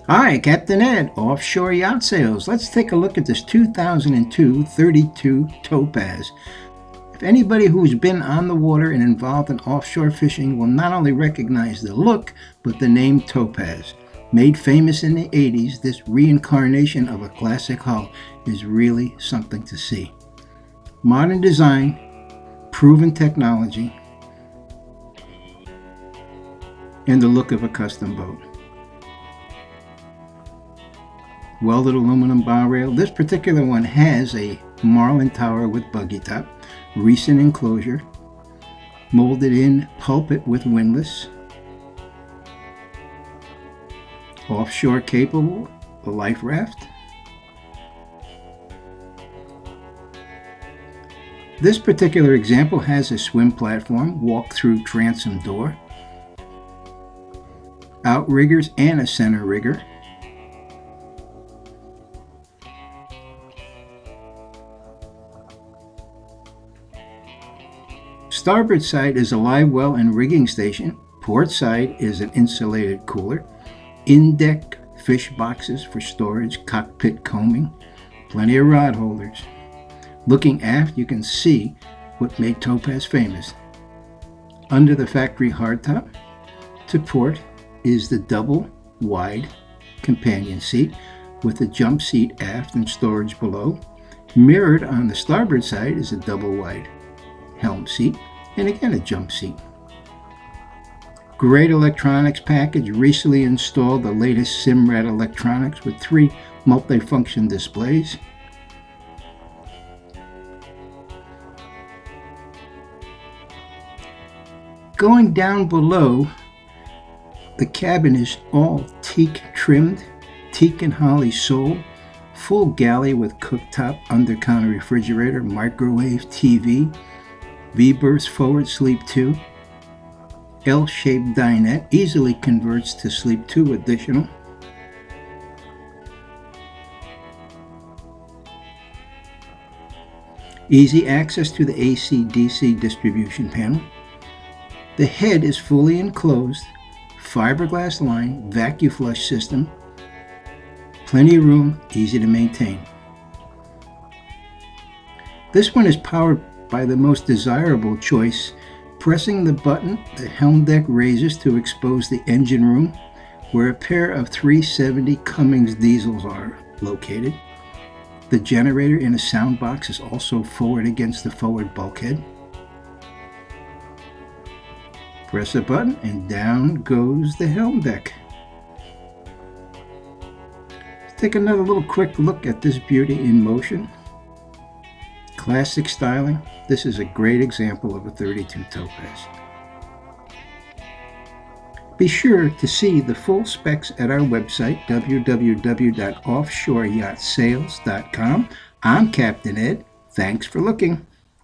Hi, Captain Ed, Offshore Yacht Sales. Let's take a look at this 2002 32 Topaz. If anybody who's been on the water and involved in offshore fishing will not only recognize the look, but the name Topaz. Made famous in the 80s, this reincarnation of a classic hull is really something to see. Modern design, proven technology, and the look of a custom boat. Welded aluminum bow rail. This particular one has a marlin tower with buggy top, recent enclosure, molded in pulpit with windlass, offshore capable, a life raft. This particular example has a swim platform, walk-through transom door, outriggers and a center rigger. Starboard side is a live well and rigging station. Port side is an insulated cooler. In-deck fish boxes for storage, cockpit combing, plenty of rod holders. Looking aft, you can see what made Topaz famous. Under the factory hardtop to port is the double wide companion seat with a jump seat aft and storage below. Mirrored on the starboard side is a double wide helm seat, and again a jump seat. Great electronics package. Recently installed the latest Simrad electronics with 3 multifunction displays. Going down below, the cabin is all teak trimmed, teak and holly sole, full galley with cooktop, under-counter refrigerator, microwave, TV, V-berth forward sleep 2, L-shaped dinette, easily converts to sleep 2 additional. Easy access to the AC/DC distribution panel. The head is fully enclosed, fiberglass line, vacuum flush system, plenty of room, easy to maintain. This one is powered by the most desirable choice. Pressing the button, the helm deck raises to expose the engine room, where a pair of 370 Cummins diesels are located. The generator in a sound box is also forward against the forward bulkhead. Press a button and down goes the helm deck. Let's take another little quick look at this beauty in motion. Classic styling. This is a great example of a 32 Topaz. Be sure to see the full specs at our website, www.offshoreyachtsales.com. I'm Captain Ed. Thanks for looking.